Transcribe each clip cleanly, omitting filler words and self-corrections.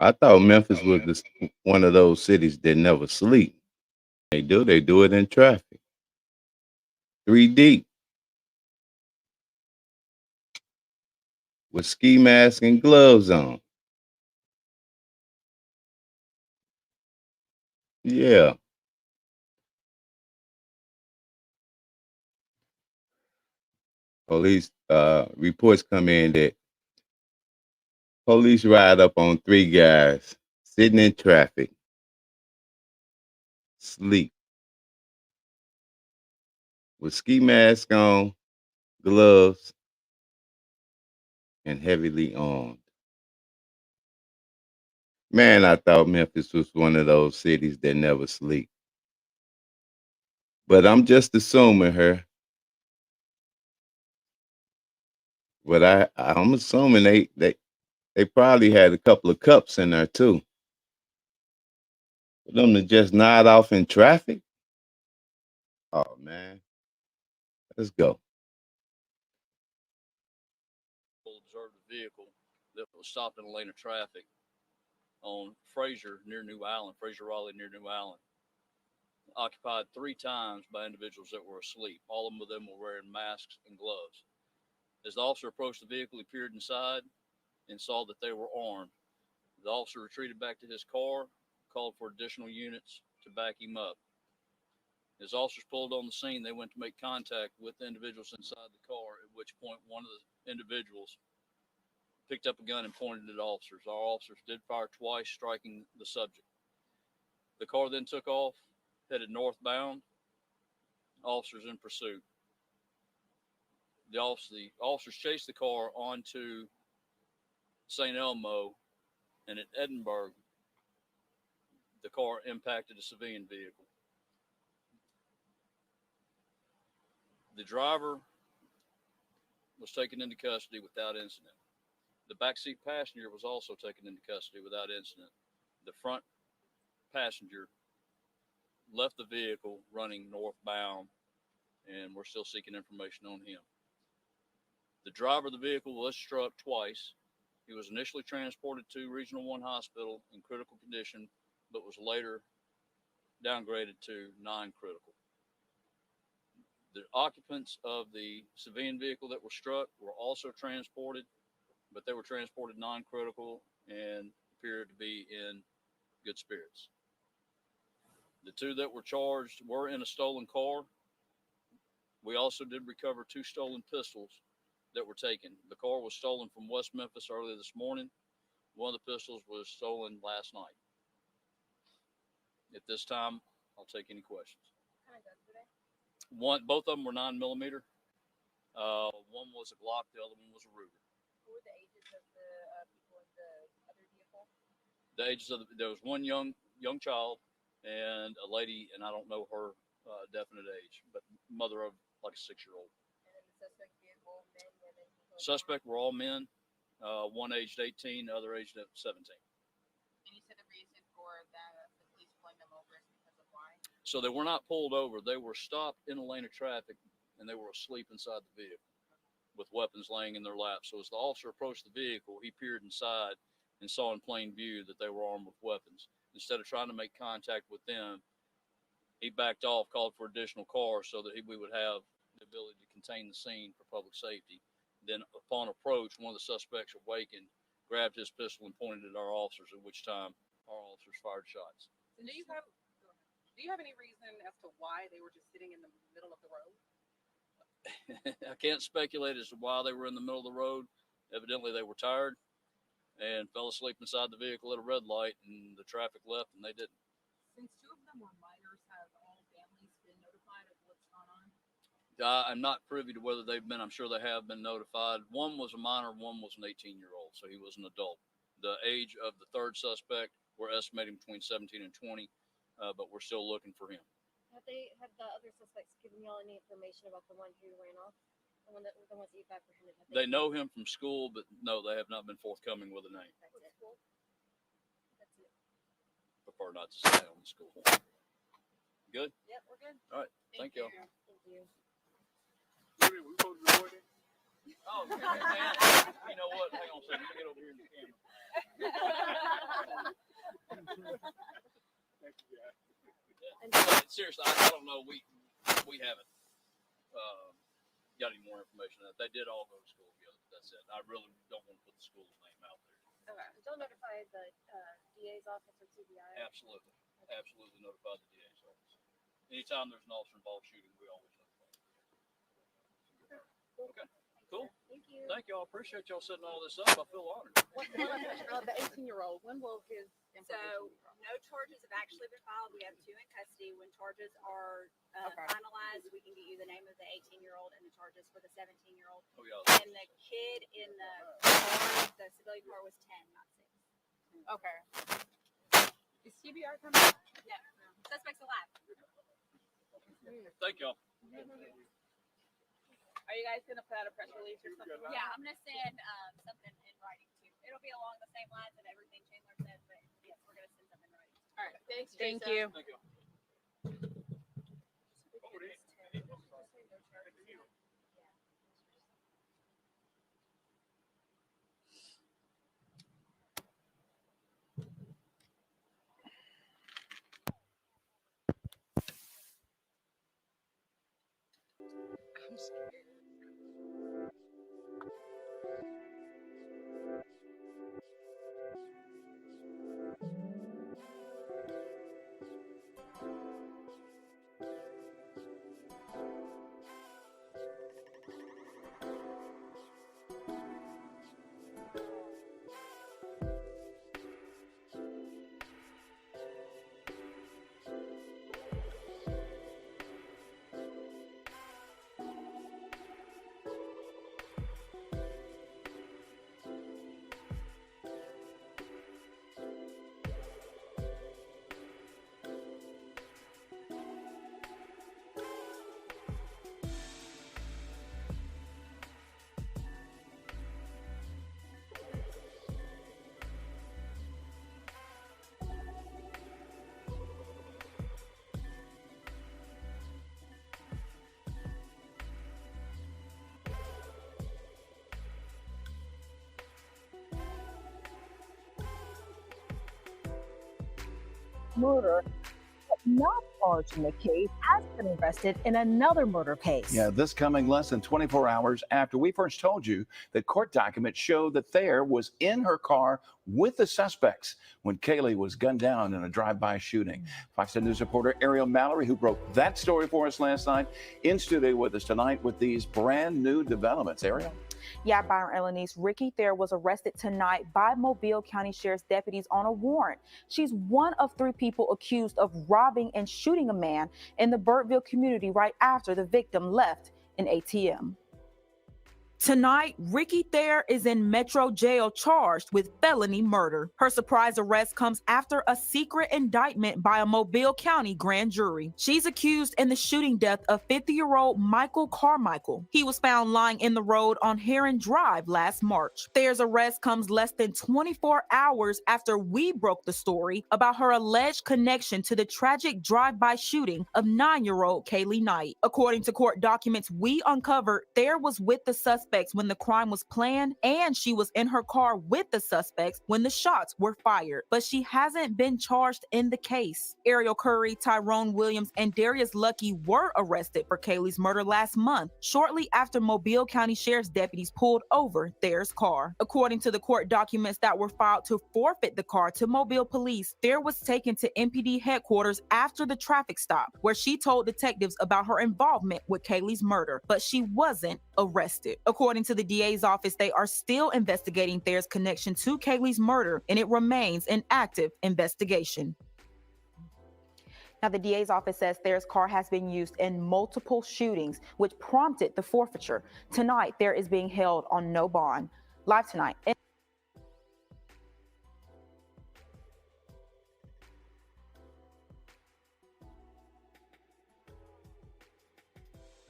I thought Memphis was one of those cities that never sleep. They do it in traffic. 3D with ski mask and gloves on. Yeah. Police reports come in that police ride up on three guys sitting in traffic, sleep, with ski mask on, gloves, and heavily armed. Man, I thought Memphis was one of those cities that never sleep. But I'm just assuming her. But I'm assuming they probably had a couple of cups in there too. For them to just nod off in traffic. Oh man, let's go. Observed a vehicle that was stopped in a lane of traffic on Fraser near New Allen, Fraser Raleigh near New Allen, occupied three times by individuals that were asleep. All of them were wearing masks and gloves. As the officer approached the vehicle, he peered inside and saw that they were armed. The officer retreated back to his car, called for additional units to back him up. As officers pulled on the scene, they went to make contact with the individuals inside the car, at which point one of the individuals picked up a gun and pointed it at officers. Our officers did fire twice, striking the subject. The car then took off, headed northbound, officers in pursuit. The officers chased the car onto St. Elmo, and at Edinburgh, the car impacted a civilian vehicle. The driver was taken into custody without incident. The backseat passenger was also taken into custody without incident. The front passenger left the vehicle running northbound, and we're still seeking information on him. The driver of the vehicle was struck twice. He was initially transported to Regional 1 Hospital in critical condition, but was later downgraded to non-critical. The occupants of the civilian vehicle that were struck were also transported, but they were transported non-critical and appeared to be in good spirits. The two that were charged were in a stolen car. We also did recover two stolen pistols that were taken. The car was stolen from West Memphis earlier this morning. One of the pistols was stolen last night. At this time, I'll take any questions. What kind of guns were they? Both of them were 9mm. One was a Glock, the other one was a Ruger. What were the ages of the people in the other vehicle? There was one young child and a lady, and I don't know her definite age, but mother of like a 6-year-old. And then the suspect vehicle, men, women? Suspect were all men, one aged 18, the other aged 17. And you said the reason for that, the police pulling them over is because of why? So they were not pulled over. They were stopped in a lane of traffic, and they were asleep inside the vehicle with weapons laying in their lap. So as the officer approached the vehicle, he peered inside and saw in plain view that they were armed with weapons. Instead of trying to make contact with them, he backed off, called for additional cars so that we would have the ability to contain the scene for public safety. Then upon approach, one of the suspects awakened, grabbed his pistol and pointed at our officers, at which time our officers fired shots. So do you have any reason as to why they were just sitting in the middle of the road? I can't speculate as to why they were in the middle of the road. Evidently, they were tired and fell asleep inside the vehicle at a red light, and the traffic left, and they didn't. Since two of them were minors, have all families been notified of what's gone on? I'm not privy to whether they've been. I'm sure they have been notified. One was a minor, one was an 18-year-old, so he was an adult. The age of the third suspect, we're estimating between 17 and 20, but we're still looking for him. Have the other suspects given y'all any information about the one who ran off? The ones that you apprehended? They know him from school, but no, they have not been forthcoming with a name. That's it. Prefer not to say on the school. Good? Yep, we're good. All right. Thank y'all. Thank you. We both recording? Oh, man. You know what? Hang on a second. Let me get over here in the camera. seriously, I don't know. We haven't got any more information. They did all go to school together. That's it. I really don't want to put the school's name out there. Okay. Did y'all notify the DA's office or CBI? Absolutely. Absolutely notify the DA's office. Anytime there's an officer involved shooting, we always notify. Okay. Cool. Thank you. Thank y'all. Appreciate y'all setting all this up. I feel honored. The 18-year-old, when will his So no charges have actually been filed. We have 2 in custody. When charges are finalized, we can get you the name of the 18-year-old and the charges for the 17-year-old. Oh, yeah. And the kid in the car, the civilian car, was 10, not 6. Okay. Is CBR coming? No. Suspect's alive. Thank y'all. Are you guys gonna put out a press release or something? Yeah, I'm gonna send something in writing too. It'll be along the same lines of everything Chandler said, but yes, we're gonna send something in writing. All right. Thanks. Thank Teresa. you. Thank you. Murder, but not charged in the case, has been arrested in another murder case. Yeah, this coming less than 24 hours after we first told you that court documents show that Thayer was in her car with the suspects when Kaylee was gunned down in a drive-by shooting. Fox 10 News reporter Ariel Mallory, who broke that story for us last night, in studio with us tonight with these brand new developments. Ariel? Yeah, Byron Elenice, Ricky Thayer was arrested tonight by Mobile County Sheriff's deputies on a warrant. She's one of 3 people accused of robbing and shooting a man in the Burtville community right after the victim left an ATM. Tonight, Ricky Thayer is in Metro Jail charged with felony murder. Her surprise arrest comes after a secret indictment by a Mobile County grand jury. She's accused in the shooting death of 50-year-old Michael Carmichael. He was found lying in the road on Heron Drive last March. Thayer's arrest comes less than 24 hours after we broke the story about her alleged connection to the tragic drive-by shooting of 9-year-old Kaylee Knight. According to court documents we uncovered, Thayer was with the suspect when the crime was planned, and she was in her car with the suspects when the shots were fired, but she hasn't been charged in the case. Ariel Curry, Tyrone Williams, and Darius Lucky were arrested for Kaylee's murder last month, shortly after Mobile County Sheriff's deputies pulled over Thayer's car. According to the court documents that were filed to forfeit the car to Mobile police, Thayer was taken to MPD headquarters after the traffic stop, where she told detectives about her involvement with Kaylee's murder, but she wasn't arrested. According to the DA's office, they are still investigating Thayer's connection to Kaylee's murder, and it remains an active investigation. Now, the DA's office says Thayer's car has been used in multiple shootings, which prompted the forfeiture. Tonight, Thayer is being held on no bond. Live tonight.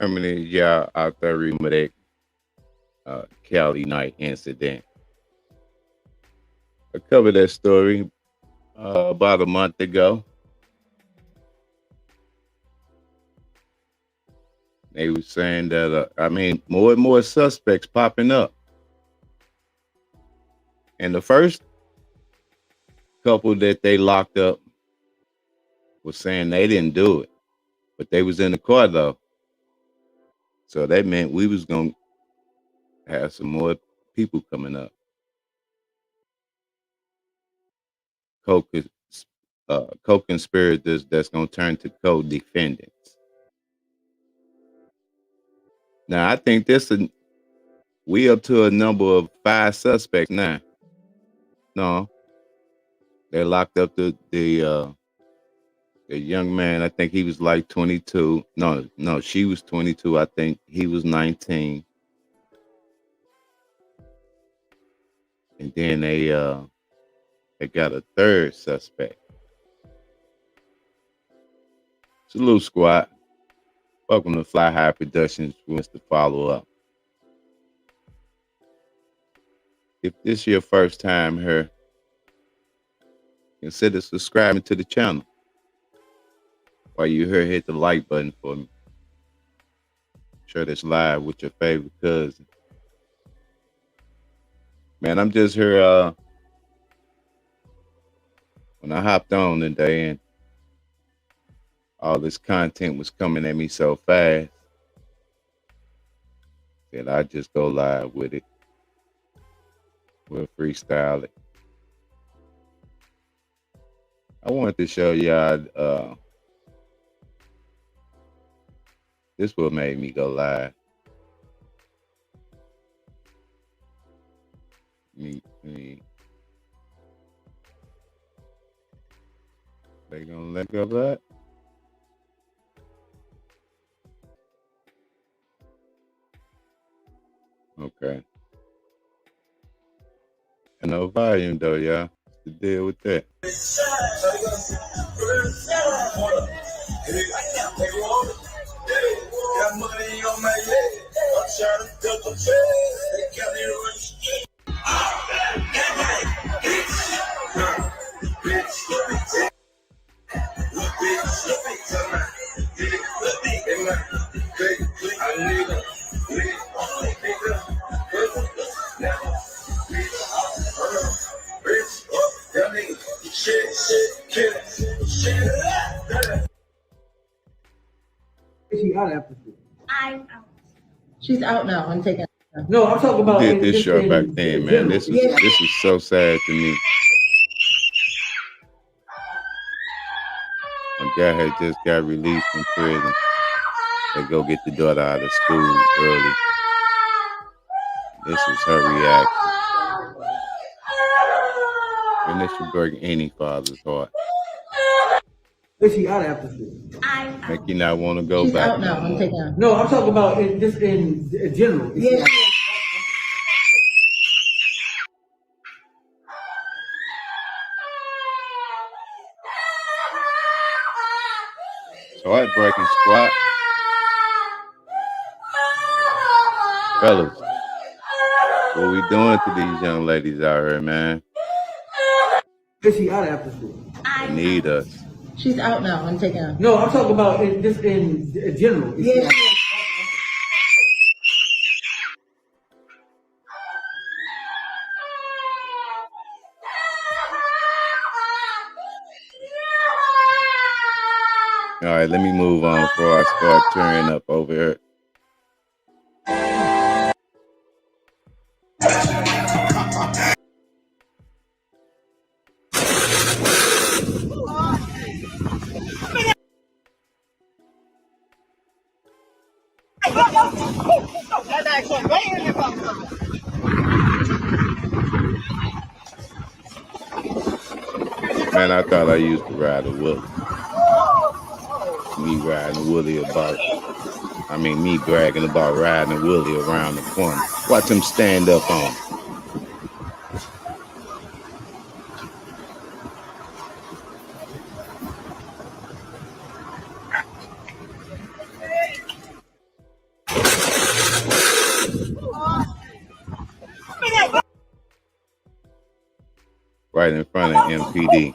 How many of y'all out there remember that Cali Knight incident? I covered that story about a month ago. They were saying that, more and more suspects popping up. And the first couple that they locked up was saying they didn't do it. But they was in the car though. So that meant we was gonna have some more people coming up. Co-conspirators that's gonna turn to co-defendants. Now I think we up to a number of 5 suspects now. No, they locked up the young man. I think he was like 22. No, she was 22. I think he was 19. And then they got a third suspect. Salute, squad. Welcome to Fly High Productions with Mr. FollowUp. If this is your first time here, consider subscribing to the channel. While you're here, hit the like button for me. Share this live with your favorite cousin. Man, I'm just here when I hopped on today and all this content was coming at me so fast that I just go live with it. We'll freestyle it. I wanted to show y'all this what made me go live. Me. They gonna let go of that? Okay. And no volume though, y'all. To deal with that. Got money on my head. I'm trying to double check. They got me rich. She out after school. I'm out. She's out now. I'm taking her. No, I'm talking about. Did this show back then, man. This is so sad to me. My guy had just got released from prison. They go get the daughter out of school early. This is her reaction. And this should break any father's heart. Is she out after school? Make you not want to go She's back. out now. I'm taking her. No, I'm talking about in general. Yes. So heartbreaking, squad. Fellas, what we doing to these young ladies out here, man? Is she out after school? They need us. She's out now. I'm taking her. No, I'm talking about in general. Yes. All right, let me move on before I start tearing up over here. Man, I thought I used to ride a Willie. Me bragging about riding a Willie around the corner. Watch him stand up on. Right in front of MPD.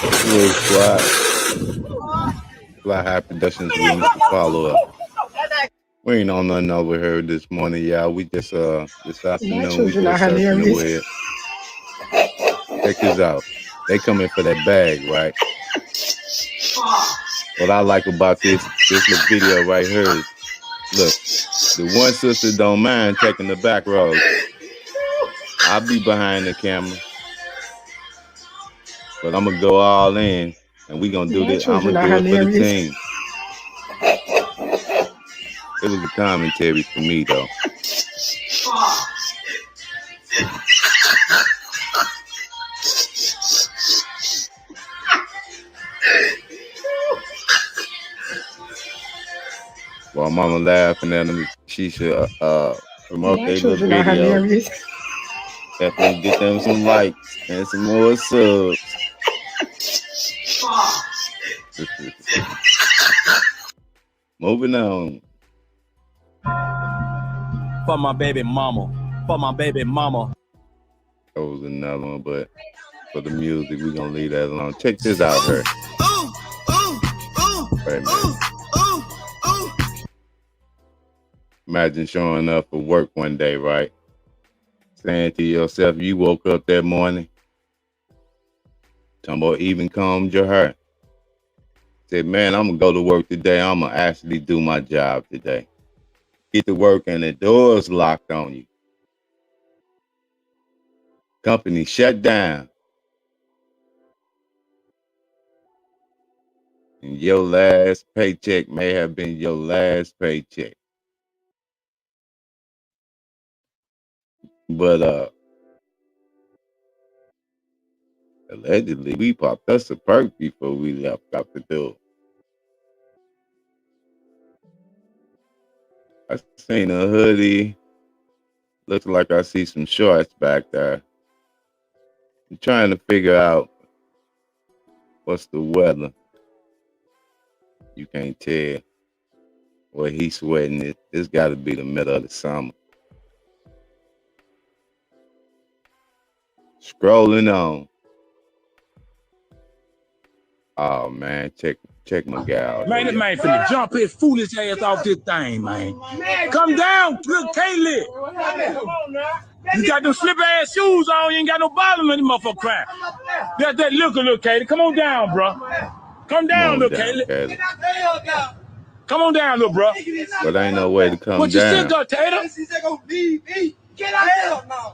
Little fly high productions with Mr. Follow Up. We ain't on nothing over here this morning, y'all. We just this afternoon we just surfing the web. Check this out. They coming for that bag, right? What I like about this little video right here is, look, the one sister don't mind taking the back road. I'll be behind the camera, but I'm gonna go all in, and we gonna do this. I'm gonna do it for the team. It was a commentary for me, though. While Mama laughing at them, she should promote their little video. Definitely get them some likes and some more subs. Moving on. For my baby mama. For my baby mama. That was another one, but for the music, we're gonna leave that alone. Check this out here. Wait a minute. Imagine showing up for work one day, right? Saying to yourself, you woke up that morning, talking about even combed your hair. Said, man, I'm gonna go to work today. I'm gonna actually do my job today. Get to work and the door's locked on you. Company shut down. And your last paycheck may have been your last paycheck. But allegedly, we popped us a perk before we left out the door. I seen a hoodie. Looks like I see some shorts back there. I'm trying to figure out what's the weather. You can't tell what he's sweating. It's got to be the middle of the summer. Scrolling on. Oh man, check my guy out. Man, this man finna jump his foolish ass off this thing, man. Come down, look, Kaylee. You got them slip ass shoes on, you ain't got no bottom in the motherfucker crying. That look, Kaylee. Come on down, bro. Come down, look, Kaylee. Come on down, little bro. But ain't no way to come what down. What you said, Tater?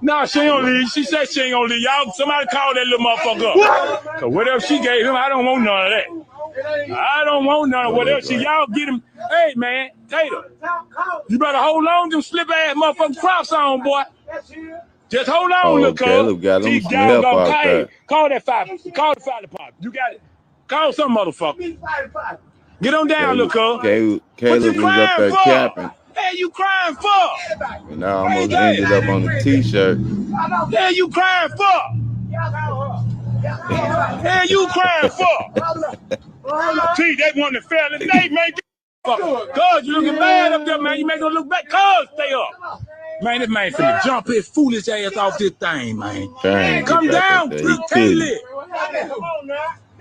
No, she ain't gonna leave. She said she ain't gonna leave. Y'all, somebody call that little motherfucker up. Cause whatever she gave him, I don't want none of that. I don't want none of whatever she. Y'all get him. Hey man, Tater, you better hold on to them slip ass motherfucking crops on, boy. Just hold on, little Caleb got him some help out there. Call the fire department. You got it. Call some motherfucker. Get on down, little cuz. Caleb was up there capping. Hey, you crying for? And I almost ended up on the t-shirt. Hey, you crying for? Hey, you crying for? See, they want to fail the day, man. Cuz, you looking bad up there, man. You make them look bad. Cuz, stay up. Man, this man finna jump his foolish ass off this thing, man. Come down, Kaylee.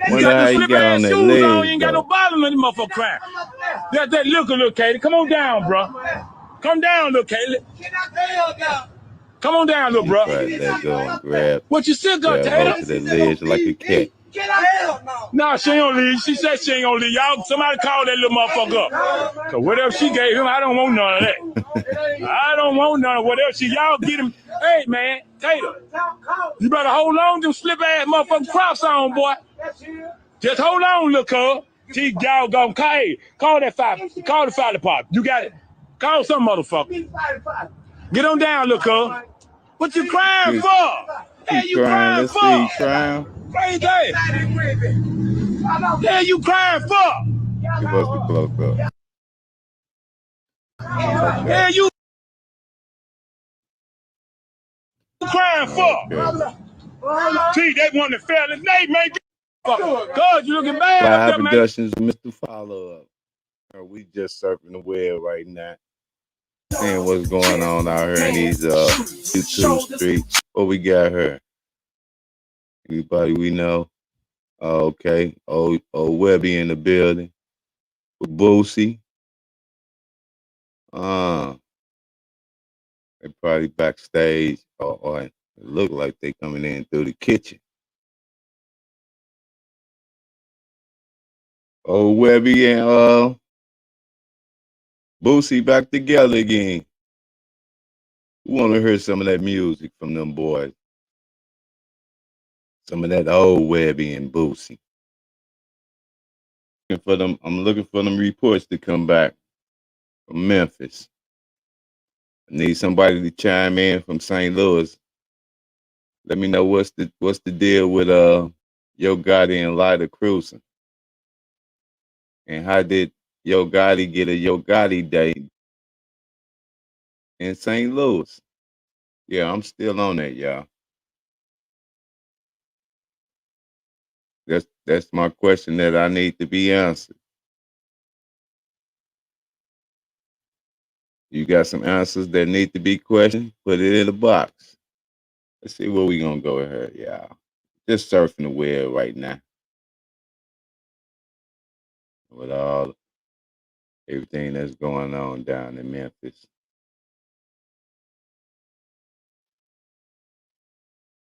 You got them slip ass shoes on, you ain't got no bottom in the motherfucker crying. That look, Katie. Come on down, bro. Come down, little Kaylee. Come on down, little bro. Let go and grab. What you still got, Tater? To the ledge like a cat. No, she ain't gonna leave. She said she ain't gonna leave. Y'all, somebody call that little motherfucker up. Cause whatever she gave him, I don't want none of that. I don't want none of whatever she. Y'all get him. Hey man, Tater, you better hold on to them slip ass motherfucking crops on, boy. Just hold on, little cuz. See, y'all gonna call the fire department. You got it. Call some motherfucker. Get on down, look, cuz. What you crying for? Hey, you crying for? Let's see, crying. Crazy. Hey, you crying for? Give us the close up. Hey, you crying for? Okay. See, they want to fail the day, man. God, you looking bad Fly up there, man. Productions, Mr. Follow Up. We just surfing the web right now. Seeing what's going on out here in these YouTube streets. What we got here? Anybody we know? Okay. Old Webby in the building. With Boosie. They probably backstage or it look like they coming in through the kitchen. Old Webby and Boosie back together again. We want to hear some of that music from them boys. Some of that old Webby and Boosie. I'm looking for them reports to come back from Memphis. I need somebody to chime in from St. Louis. Let me know what's the deal with Yo Gotti and Lyda cruising. And how did Yo Gotti get a Yo Gotti day in St. Louis? Yeah, I'm still on that, y'all. That's my question that I need to be answered. You got some answers that need to be questioned? Put it in the box. Let's see where we gonna go here, y'all. Just surfing the web right now. With everything that's going on down in Memphis.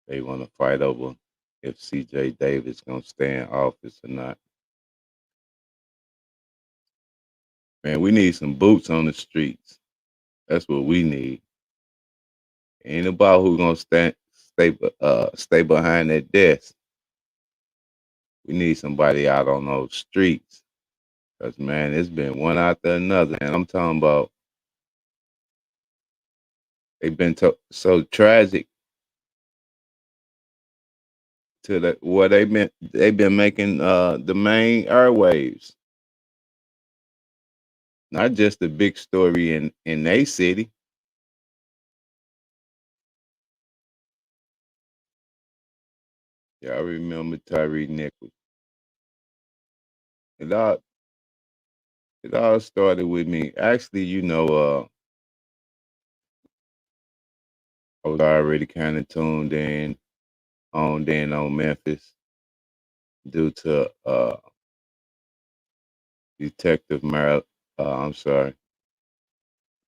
They want to fight over if CJ Davis gonna stay in office or not. Man, we need some boots on the streets. That's what we need. Ain't about who gonna stay behind that desk. We need somebody out on those streets. Cause man, it's been one after another, and I'm talking about they've been so tragic to the where they've been making the main airwaves. Not just a big story in a city. Yeah, I remember Tyree Nichols. It all it all started with me. Actually, I was already kind of tuned in on Memphis due to Detective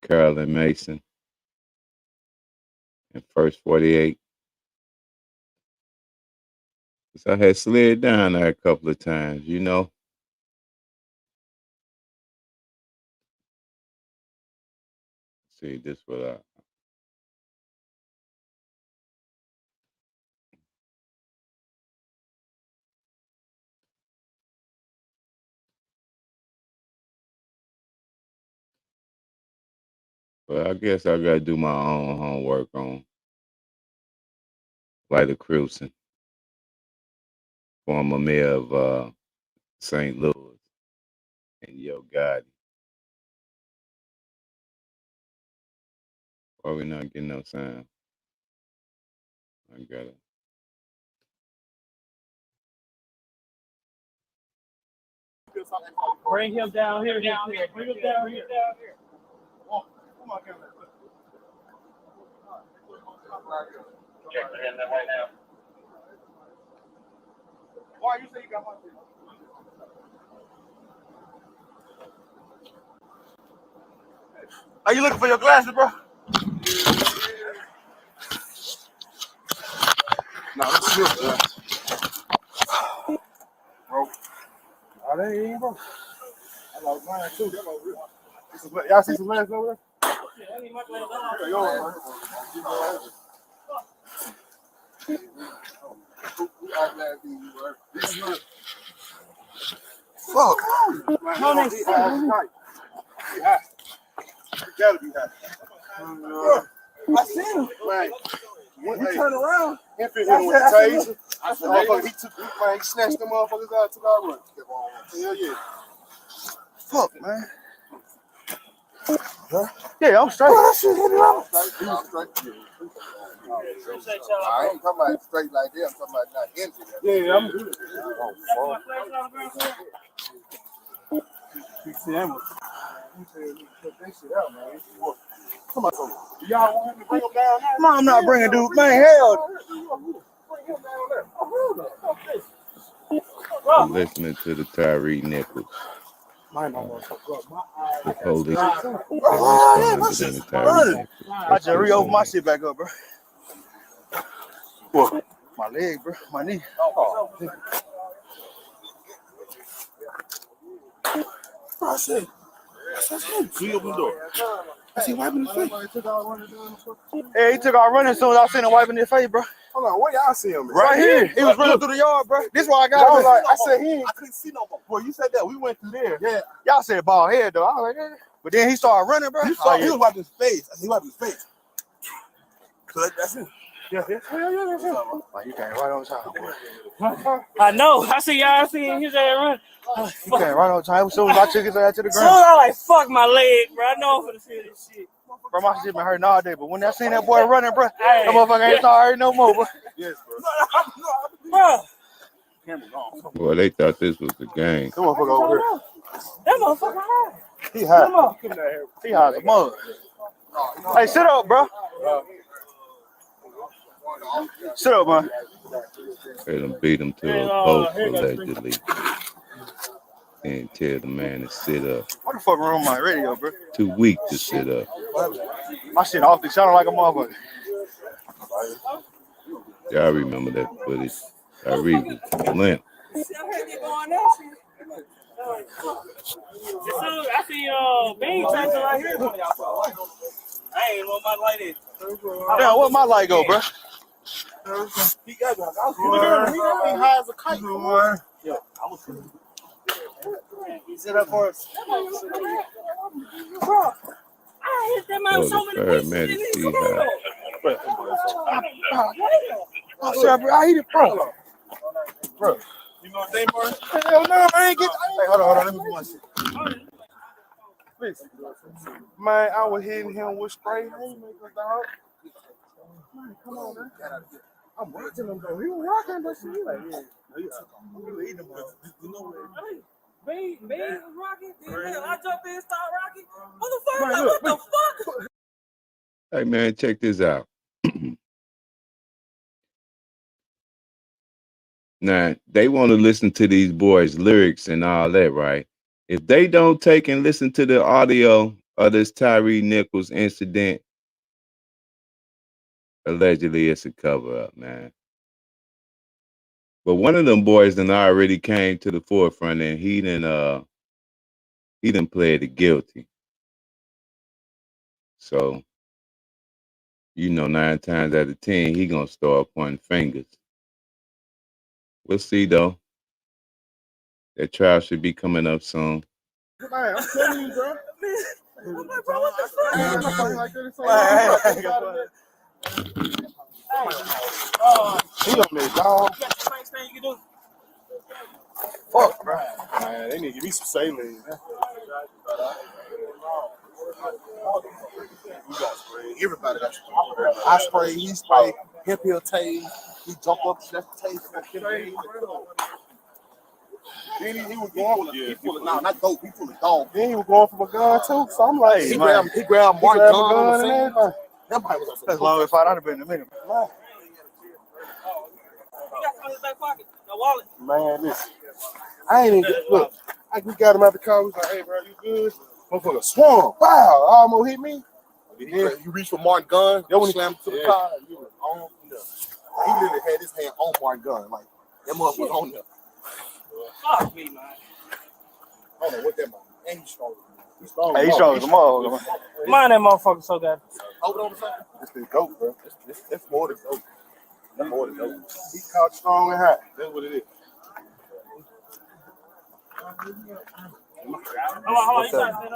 Carolyn Mason in First 48. So I had slid down there a couple of times. See this what but I guess I gotta do my own homework on Lyda Cruising, former mayor of St. Louis, and Yo Gotti. Why we not getting no sound? I got it. Bring him down here. Bring him down here. Why you say you got my thing? Are you looking for your glasses, bro? No, that's your glasses. Bro. Oh, they ain't bro. I lost mine too. Y'all see some glasses over there? Yeah, I need my glasses. Fuck. No, they see. You gotta be high. I seen him. Man, he turned around. He hit him with the taser. He snatched them motherfuckers out, took our run. Hell yeah. Fuck, man. Huh? Yeah, I'm straight. Oh, that shit hit him out. I'm straight. I ain't talking about straight like that. I'm talking about not injured. Yeah, I'm good. Come on, y'all want him to bring him down there? No, I'm not bringing dude. Man, hell. Bring him down there. for listening to the Tyree Nichols. The police that responded in the Tyree Nichols. I just re-opened my shit back up, bro. What? My leg, bro. My knee. I said, you open the door. I see wiping his face. Yeah, he took out running as soon as I seen him wiping his face, bro. Hold on, where y'all see him? Right here. He was running through the yard, bro. This is why I got him. I said I couldn't see no more. Boy, you said that. We went through there. Yeah. Y'all said bald head, though. I was like, yeah. But then he started running, bro. He was wiping his face. I said he wiping his face. So that's it. Yeah, that's him. Like, you came right on time, boy. I know. I see y'all. I see his ass run. You came right on time. As soon as I took his ass to the So ground. I like fuck my leg, bro. I know I'm finna see this shit. Bro, my shit been hurting all day, but when I seen that boy running, bro, that motherfucker ain't start hurting no more, bro. Yes, bro. Bro. Boy, they thought this was the game. That motherfucker over here. That motherfucker high. He high. He high as a mug. Hey, sit up, bro. Sit up, man. They done beat him to a pulp, allegedly. And tell the man to sit up. What the fuck wrong with my radio, bro? Too weak to sit up. My shit off the sounding like a motherfucker. Y'all remember that footage. Tyree was limp. I see Bean Tyson right here. I ain't want my light in. Damn, what my light go, bro? He got me. He high as a kite. Yeah, I was. You sit up for us. Bro, I hit that man so many pieces. I said, bro, I hit it, bro. Bro. You know what they were? Hell no, I ain't get. Hey, hold on, let me do my shit. Please. Man, I was hitting him with spray. Man, come on, man. I'm watching him though. He was rocking, but she like, yeah. Bean was rocking. I jumped in and started rocking. Motherfucker, like, what the fuck? Hey, man, check this out. Now, they want to listen to these boys' lyrics and all that, right? If they don't take and listen to the audio of this Tyree Nichols incident, allegedly it's a cover-up, man. But one of them boys then already came to the forefront and he done pleaded guilty. So, 9 times out of 10, he gonna start pointing fingers. We'll see though. That trial should be coming up soon. Man, I'm telling you, bro. I'm like, bro, what the He on there, dog. You got the same thing you can do. Fuck, bro. Man, they need to give me some saline. Everybody got spray. I spray, he spray, hip heel tase, he jump up, chest tase, then he was going with he full of not dope, he full of dog. Then he was going for a gun too, so I'm like, he grabbed Mark gun and everything. That might was that's long as $5 been in a minute. You got some in his back pocket, the wallet. Man, listen, I ain't even look. We got him out the car. We was like, hey, bro, you good? Motherfucker swung. Wow, almost hit me. Yeah. You reached for Mark gun. Then when he slammed to the car, he was on there. He literally had his hand on Mark gun. Like, that motherfucker was on there. Fuck me, man. I don't know what that man. And he's strong. He's strong as a motherfucker. Mind that motherfucker so good. Hold on a second. This is dope, bro. That's more than dope. That's more than dope. He caught strong and hot. That's what it is.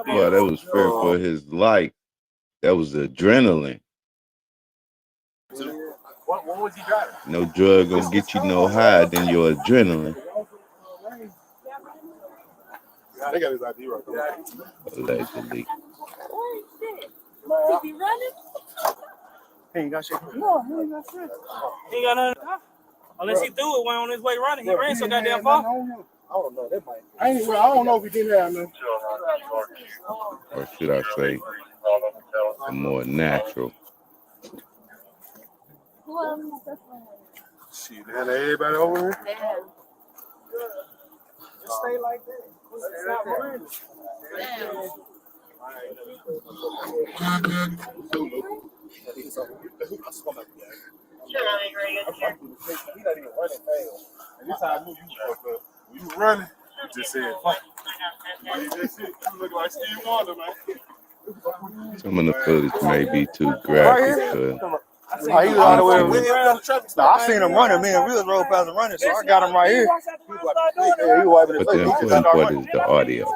Well, that was fear for his life. That was adrenaline. What was he driving? No drug gonna get you no higher than your adrenaline. They got his ID right there. Allegedly. He be running? He ain't got shit. No, he ain't got shit. He ain't got nothing. Unless he threw it when on his way running. He ran so goddamn far. I don't know. That might. I don't know if he didn't have none. Or should I say, a more natural. Shit, man, everybody over here. stay like that. It's not running. He's not even running fast. And this time I knew you fucked up. When you running, you just said, fuck. You just said, you look like Steve Wonder, man. Some of the footage may be too graphic for. Oh, he was all the way around the traffic stop. I seen him running. Me and Real rode past him running, so I got him right here. Yeah, he wiping his But the face. important part is the audio.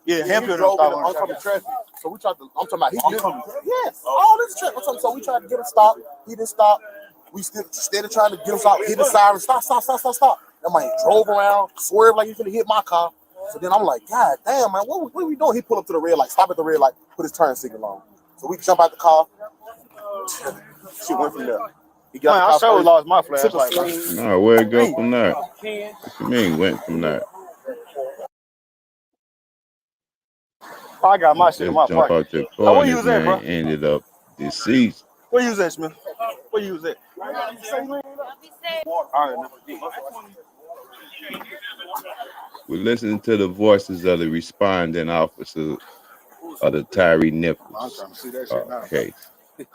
Yeah, Hampton drove in oncoming traffic. So we tried to. I'm talking about he oncoming. Yes, all this traffic. So we tried to get him stopped. He didn't stop. We still instead of trying to get him stopped, hit the siren. Stop. That man drove around, swerved like he's gonna hit my car. So then I'm like, God damn, man, what are we doing? He pulled up to the red light, stop at the red light, put his turn signal on. So we jump out the car. She went from there. He got man, I sure lost my flashlight. No, where'd it go from there? What you mean went from there? I got my shit in my jump pocket. out your car Where and you this was at, bro? man ended up deceased. Where you was at, Smith? Where you was at? All right, We're listening to the voices of the responding officers of the Tyree Nichols case. Hit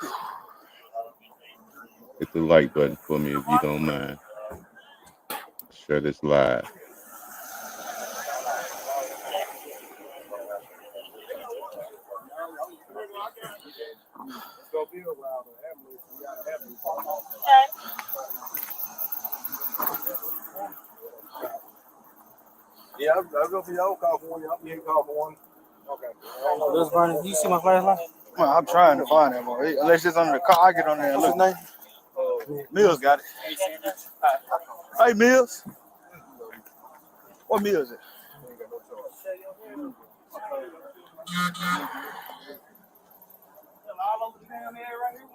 the like button for me if you don't mind. Share this live. Yeah, I'll go for y'all. Call for one. Y'all can call for one. Okay. Let's run it. You see my flashlight? Man, I'm trying to find him. Unless it's under the car, I get on there and look. What's his name? Mills got it. Hey, Mills. What Mills is it? All over the damn area right here.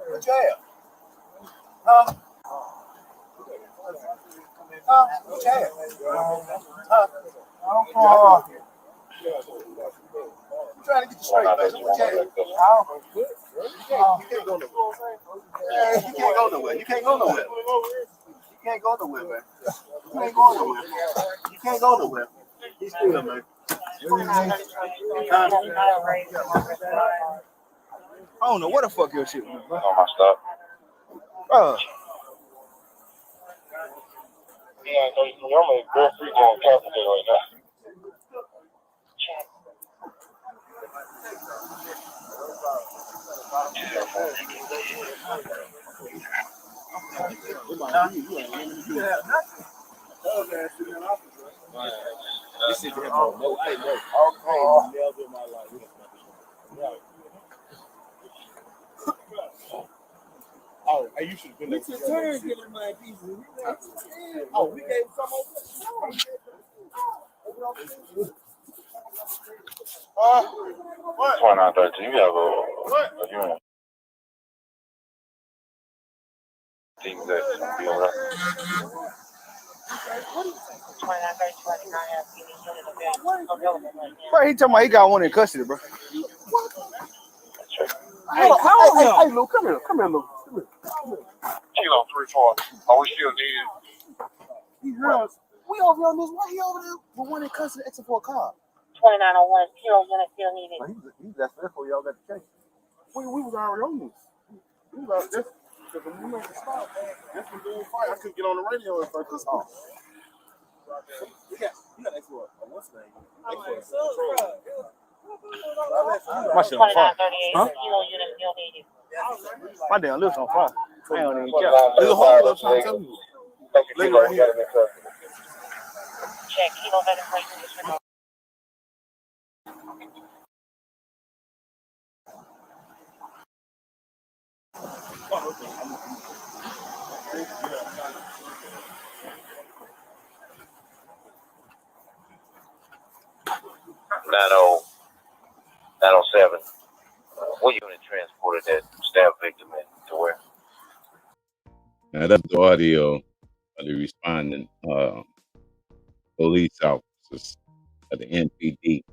What you have? Huh? What you have? I'm trying to get you straight, man. What you have? You can't go nowhere. You can't go nowhere. You can't go nowhere. You can't go nowhere, man. You can't go nowhere. You can't go nowhere. He's still, man. I don't know what the fuck your shit was, bro. On my stop. Yeah, so I'm a real free on capital right now. This shit never in my life. Oh, hey, you should have been there. We took turns giving my pieces. Oh, we gave some over. 2913, you have a unit. Team that be over there. 2913 bro, he talking about he got one in custody, bro. Hey, Lou, come here, Lou. Kilo 34. Are we still needed? We over here on this. Why he over there with one in custody except for a car? 2901, Kilo unit still needed. That's before y'all got the case. We was already on this. We was out this. Because when we made the stop, this was doing fight. I couldn't get on the radio at first. You got extra. What's the name? My shit on fire. Huh? Kilo unit still needed. My damn lips on fire. I don't even care. There's a whole up trying to tell you. Look right here. Check. Kilo registration. What unit transported that stabbed victim in to where? Now that's the audio of the responding police officers of the NPD.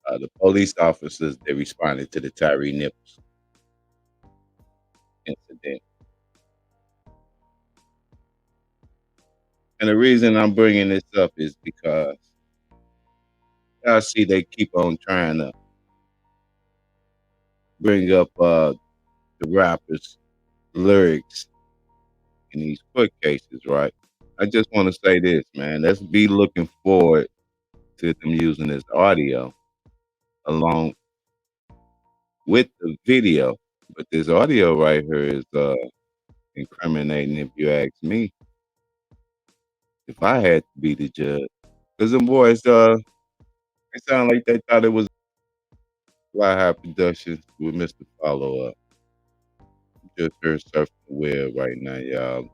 The police officers that responded to the Tyree Nichols incident. And the reason I'm bringing this up is because I see they keep on trying to bring up the rappers' lyrics in these court cases, right? I just want to say this, man. Let's be looking forward to them using this audio along with the video. But this audio right here is incriminating, if you ask me. If I had to be the judge, because them boys, they sound like they thought it was Fly High Productions with Mr. FollowUp. Just here surfing the web right now, y'all.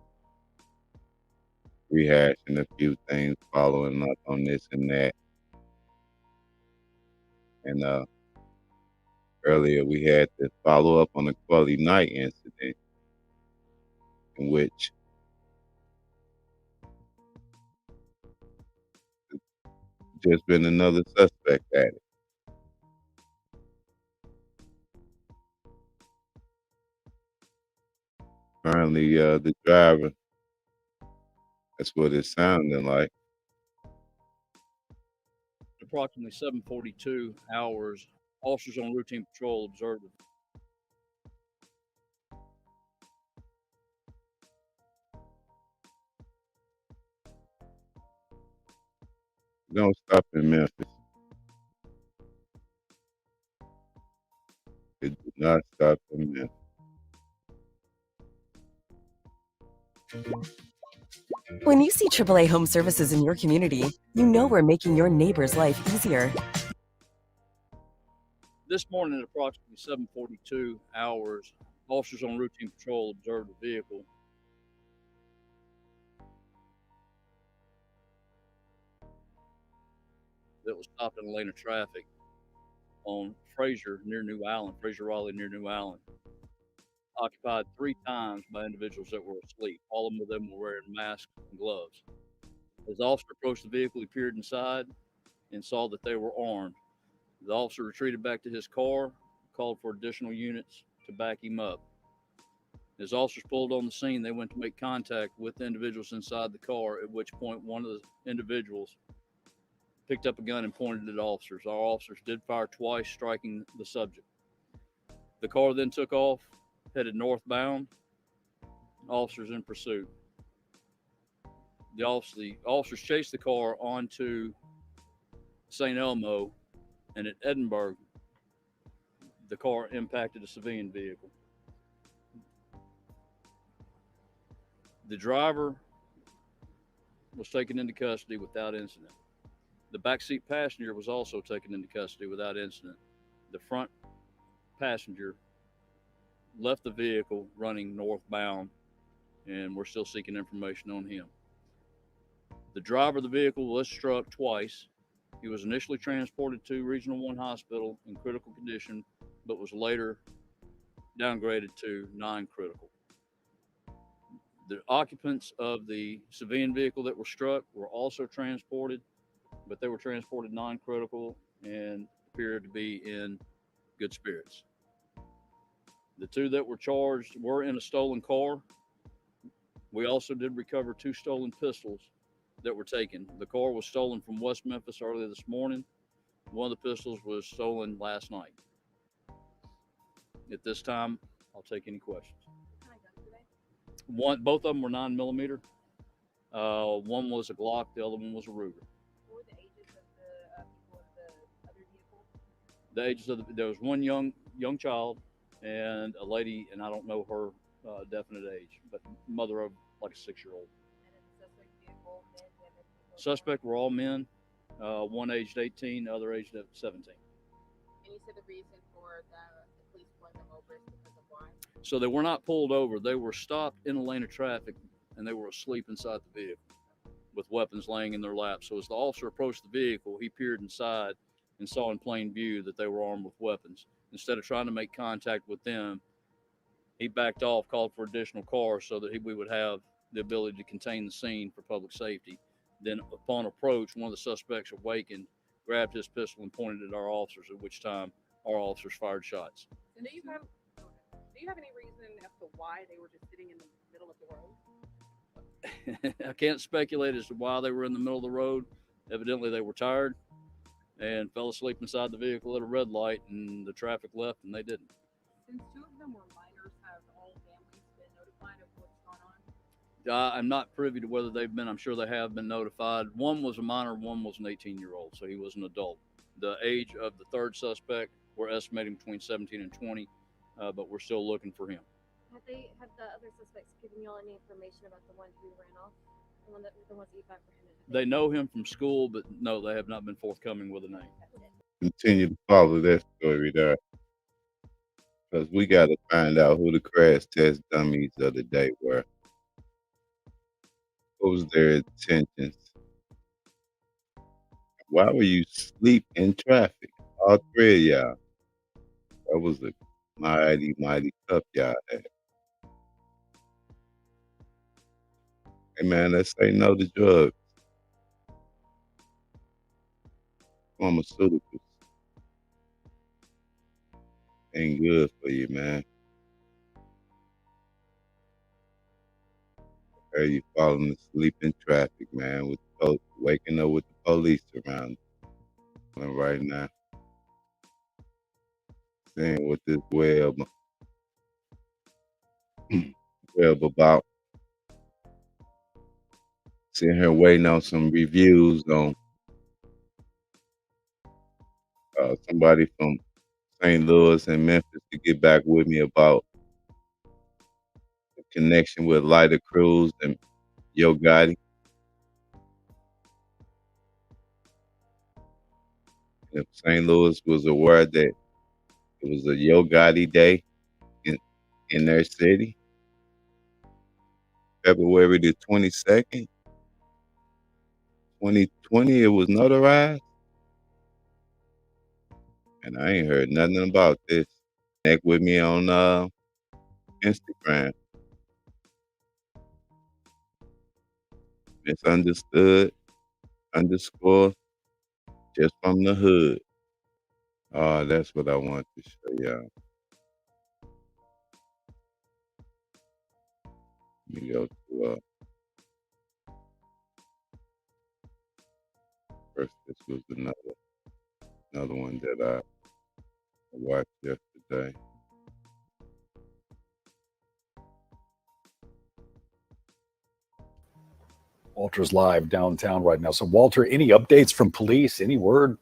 Rehashing a few things, following up on this and that. And earlier we had to follow up on the Quelly Knight incident, in which just been another suspect at it. Apparently, the driver, that's what it's sounding like. Approximately 7:42 hours, officers on routine patrol observed it. Don't stop in Memphis. It did not stop in Memphis. When you see AAA Home Services in your community, you know we're making your neighbor's life easier. This morning at approximately 7:42 hours, officers on routine patrol observed a vehicle that was stopped in a lane of traffic on Fraser Raleigh near New Allen, occupied 3 times by individuals that were asleep. All of them were wearing masks and gloves. As the officer approached the vehicle, he peered inside and saw that they were armed. The officer retreated back to his car, called for additional units to back him up. As officers pulled on the scene, they went to make contact with the individuals inside the car, at which point one of the individuals picked up a gun and pointed at officers. Our officers did fire twice, striking the subject. The car then took off, headed northbound, officers in pursuit. The officers chased the car onto St. Elmo, and at Edinburgh, the car impacted a civilian vehicle. The driver was taken into custody without incident. The backseat passenger was also taken into custody without incident. The front passenger left the vehicle running northbound, and we're still seeking information on him. The driver of the vehicle was struck twice. He was initially transported to Regional 1 Hospital in critical condition, but was later downgraded to non-critical. The occupants of the civilian vehicle that were struck were also transported, but they were transported non-critical and appeared to be in good spirits. The 2 that were charged were in a stolen car. We also did recover 2 stolen pistols that were taken. The car was stolen from West Memphis earlier this morning. One of the pistols was stolen last night. At this time, I'll take any questions. Both of them were 9mm. One was a Glock, the other one was a Ruger. What were the ages of the people in the other vehicle? The ages of there was one young child and a lady, and I don't know her definite age, but mother of like a 6-year-old. And in the suspect vehicle, men, women? Suspect were all men, one aged 18, the other aged 17. And you said the reason for the police pulling them over is because of why? So they were not pulled over. They were stopped in a lane of traffic, and they were asleep inside the vehicle with weapons laying in their lap. So as the officer approached the vehicle, he peered inside and saw in plain view that they were armed with weapons. Instead of trying to make contact with them, he backed off, called for additional cars so that we would have the ability to contain the scene for public safety. Then upon approach, one of the suspects awakened, grabbed his pistol, and pointed at our officers, at which time our officers fired shots. And do you have any reason as to why they were just sitting in the middle of the road? I can't speculate as to why they were in the middle of the road. Evidently, they were tired and fell asleep inside the vehicle at a red light, and the traffic left, and they didn't. Since two of them were minors, have all families been notified of what's going on? I'm not privy to whether they've been. I'm sure they have been notified. One was a minor, one was an 18-year-old, so he was an adult. The age of the third suspect, we're estimating between 17 and 20, but we're still looking for him. Have the other suspects given y'all any information about the one who ran off? The ones that you apprehended? They know him from school, but no, they have not been forthcoming with a name. Continue to follow that story there, because we got to find out who the crash test dummies of the day were. What was their intentions? Why were you asleep in traffic? All three of y'all. That was a mighty, mighty tough y'all had. Hey man, let's say no to drugs. Pharmaceuticals ain't good for you, man. Or you falling asleep in traffic, man, with waking up with the police around right now. Seeing what this web about. Sitting here waiting on some reviews on somebody from St. Louis and Memphis to get back with me about the connection with Lighter Cruz and Yo Gotti. If St. Louis was aware that it was a Yo Gotti day in their city, February the 22nd, 2020, it was notarized. And I ain't heard nothing about this. Connect with me on Instagram. Misunderstood _ just from the hood. Oh, that's what I want to show y'all. Let me go to first. This was another one that I watched yesterday. Walter's live downtown right now. So, Walter, any updates from police? Any word?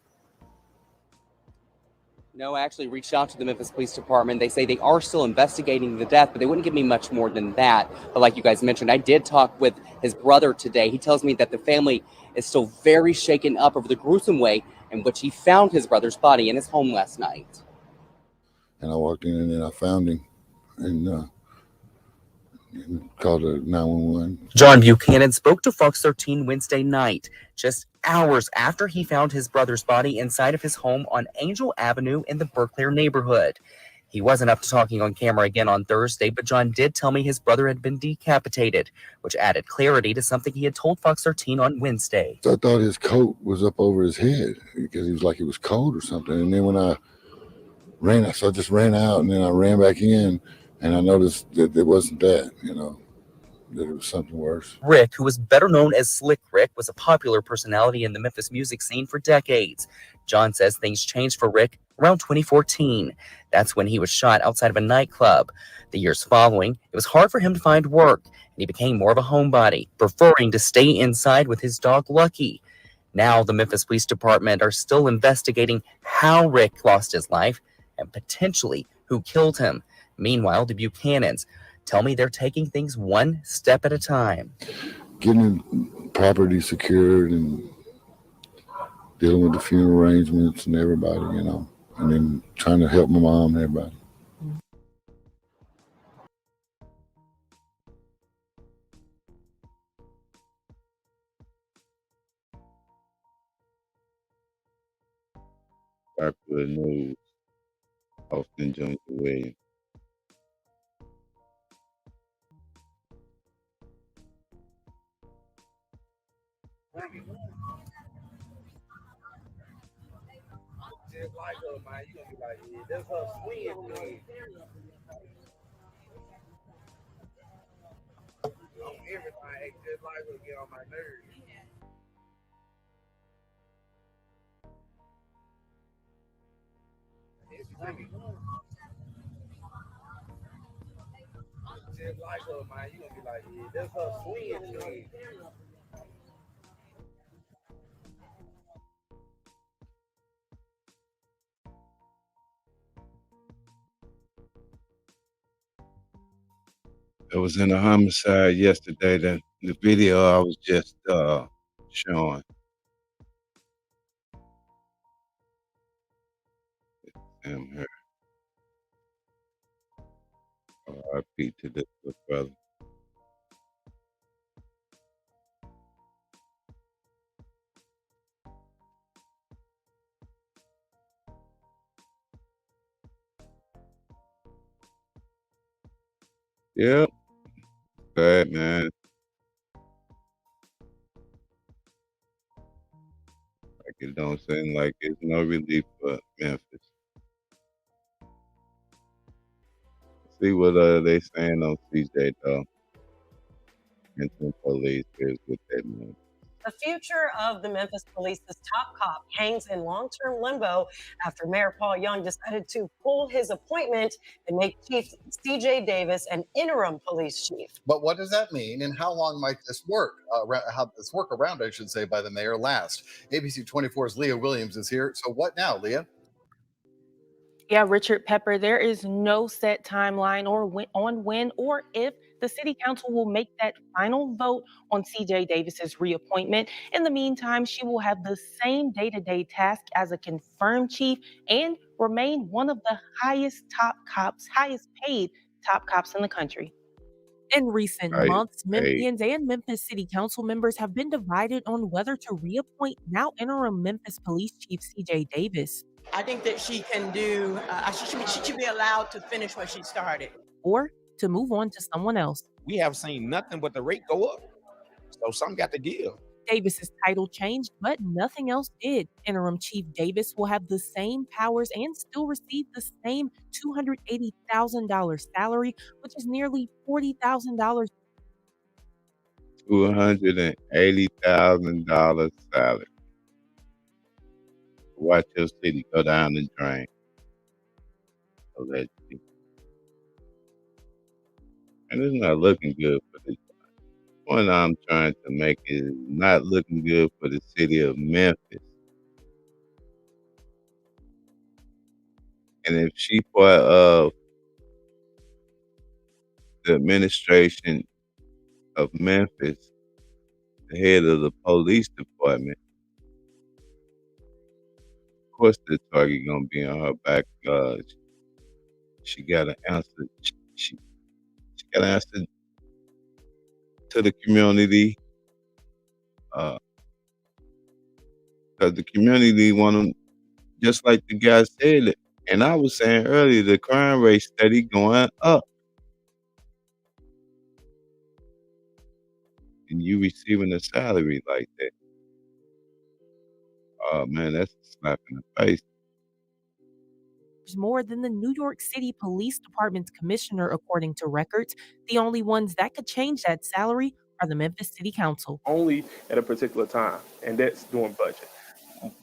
No, I actually reached out to the Memphis Police Department. They say they are still investigating the death, but they wouldn't give me much more than that. But like you guys mentioned, I did talk with his brother today. He tells me that the family is still very shaken up over the gruesome way in which he found his brother's body in his home last night. And I walked in and then I found him and called 911. John Buchanan spoke to Fox 13 Wednesday night, just hours after he found his brother's body inside of his home on Angel Avenue in the Berkeley neighborhood. He wasn't up to talking on camera again on Thursday, but John did tell me his brother had been decapitated, which added clarity to something he had told Fox 13 on Wednesday. So I thought his coat was up over his head because he was like he was cold or something. And then when I just ran out and then I ran back in and I noticed that it wasn't that, that it was something worse. Rick, who was better known as Slick Rick, was a popular personality in the Memphis music scene for decades. John says things changed for Rick around 2014. That's when he was shot outside of a nightclub. The years following, it was hard for him to find work, and he became more of a homebody, preferring to stay inside with his dog Lucky. Now the Memphis Police Department are still investigating how Rick lost his life and potentially who killed him. Meanwhile, the Buchanans tell me they're taking things one step at a time. Getting property secured and dealing with the funeral arrangements and everybody, and then trying to help my mom and everybody. Popular news. Austin Junior Williams. Just like her, man. You gonna be like, yeah, that's her swing. Everything act just like her, get on my nerves. Just like her, man. You gonna be like, yeah, that's her swing. It was in a homicide yesterday. The video I was just showing. Him here. R.I.P. to this good brother. Yep. Bad, man. Like it don't seem like it's no relief for Memphis. See what they saying on CJ though. Mental police is what that means. The future of the Memphis Police's top cop hangs in long-term limbo after Mayor Paul Young decided to pull his appointment and make Chief CJ Davis an interim police chief. But what does that mean, and how long might this work? How this work around, I should say, by the mayor last? ABC 24's Leah Williams is here. So what now, Leah? Yeah, Richard Pepper, there is no set timeline or when or if the city council will make that final vote on CJ Davis's reappointment. In the meantime, she will have the same day-to-day task as a confirmed chief and remain one of the highest paid top cops in the country. In recent months, Memphians and Memphis City Council members have been divided on whether to reappoint now interim Memphis Police Chief CJ Davis. I think that she can do, she should be allowed to finish what she started. Or to move on to someone else. We have seen nothing but the rate go up. So something got to give. Davis's title changed, but nothing else did. Interim Chief Davis will have the same powers and still receive the same $280,000 salary, which is nearly $40,000. $280,000 salary. Watch your city go down the drain. Allegedly. And it's not looking good for the point I'm trying to make is not looking good for the city of Memphis. And if she part of the administration of Memphis, the head of the police department, of course the target gonna be on her back. She got to answer. She got to answer to the community, because the community want them, just like the guy said. And I was saying earlier, the crime rate steady going up, and you receiving a salary like that. Oh man, that's a slap in the face. More than the New York City Police Department's commissioner, according to records. The only ones that could change that salary are the Memphis City Council. Only at a particular time, and that's during budget.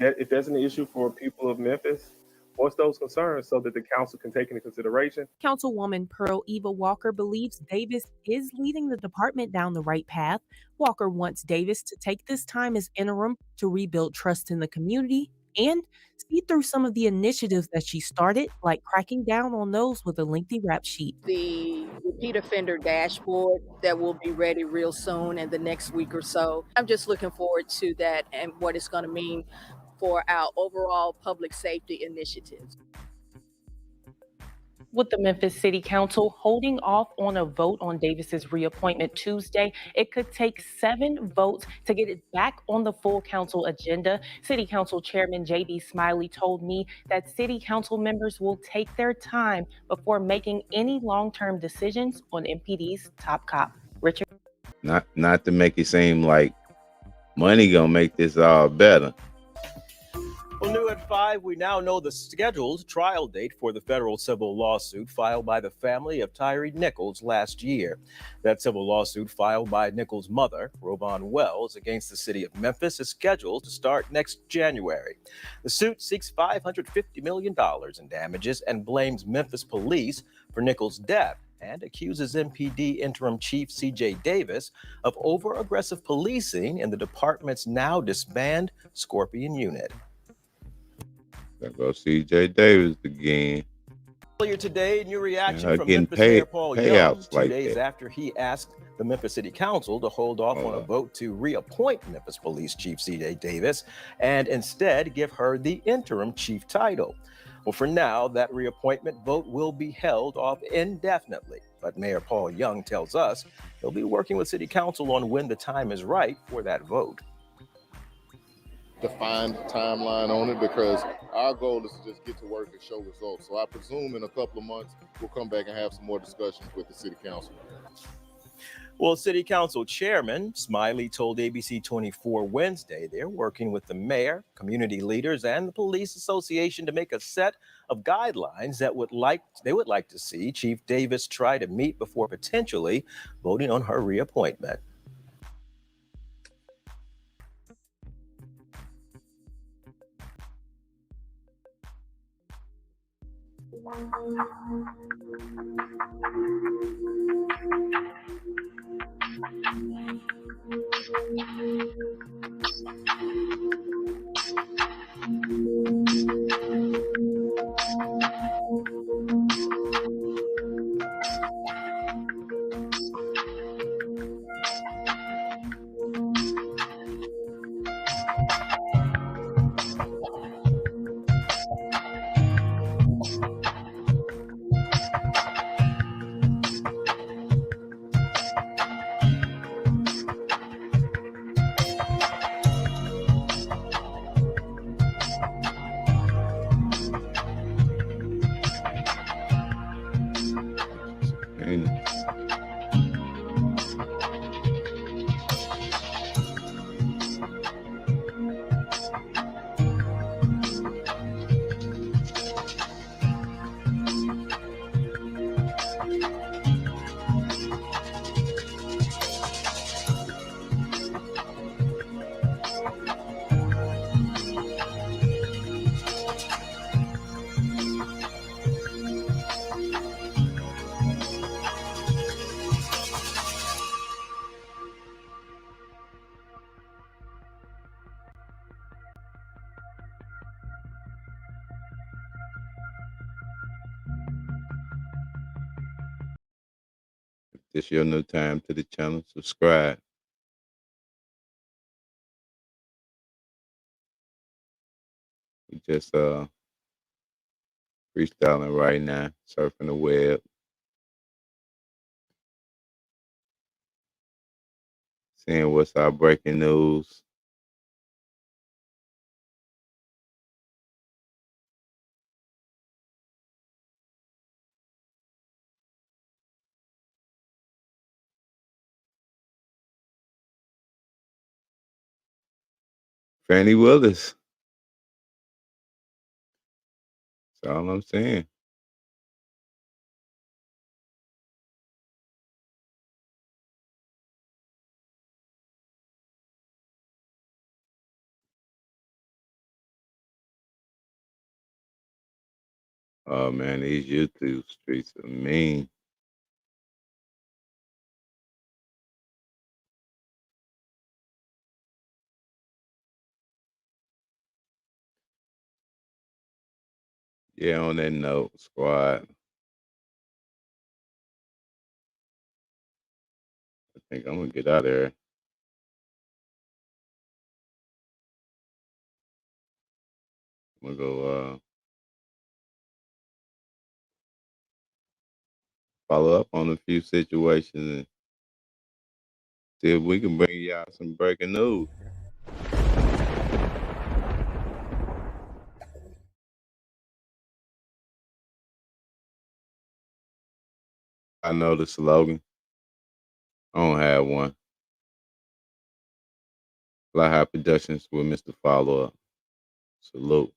If there's an issue for people of Memphis, voice those concerns so that the council can take into consideration. Councilwoman Pearl Eva Walker believes Davis is leading the department down the right path. Walker wants Davis to take this time as interim to rebuild trust in the community and see through some of the initiatives that she started, like cracking down on those with a lengthy rap sheet. The repeat offender dashboard that will be ready real soon in the next week or so. I'm just looking forward to that and what it's going to mean for our overall public safety initiatives. With the Memphis City Council holding off on a vote on Davis's reappointment Tuesday, it could take 7 votes to get it back on the full council agenda. City Council Chairman J.B. Smiley told me that City Council members will take their time before making any long-term decisions on MPD's top cop. Richard? Not to make it seem like money gonna make this all better. Well, new at 5, we now know the scheduled trial date for the federal civil lawsuit filed by the family of Tyree Nichols last year. That civil lawsuit filed by Nichols' mother, Rovon Wells, against the city of Memphis is scheduled to start next January. The suit seeks $550 million in damages and blames Memphis police for Nichols' death and accuses MPD interim chief C.J. Davis of over-aggressive policing in the department's now disbanded Scorpion unit. There goes C.J. Davis again. Earlier today, new reaction from Getting Memphis Mayor Paul Young, payouts 2 like days that. after he asked the Memphis City Council to hold off on a vote to reappoint Memphis Police Chief C.J. Davis and instead give her the interim chief title. Well, for now, that reappointment vote will be held off indefinitely. But Mayor Paul Young tells us he'll be working with City Council on when the time is right for that vote. Defined timeline on it, because our goal is to just get to work and show results. So I presume in a couple of months, we'll come back and have some more discussions with the city council. Well, City Council Chairman Smiley told ABC 24 Wednesday they're working with the mayor, community leaders, and the police association to make a set of guidelines that they would like to see Chief Davis try to meet before potentially voting on her reappointment. If this your new time to the channel, subscribe. We just freestyling right now, surfing the web. Seeing what's our breaking news. Fannie Willis. That's all I'm saying. Oh man, these YouTube streets are mean. Yeah, on that note, squad. I think I'm gonna get out of there. I'm gonna go follow up on a few situations and see if we can bring y'all some breaking news. I know the slogan. I don't have one. Fly High Productions with Mr. Follow Up. Salute.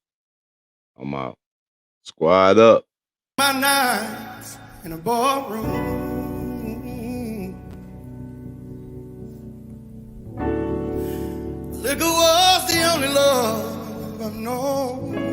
I'm out. Squad up. My nights in a ballroom. Liquor was the only love I've known.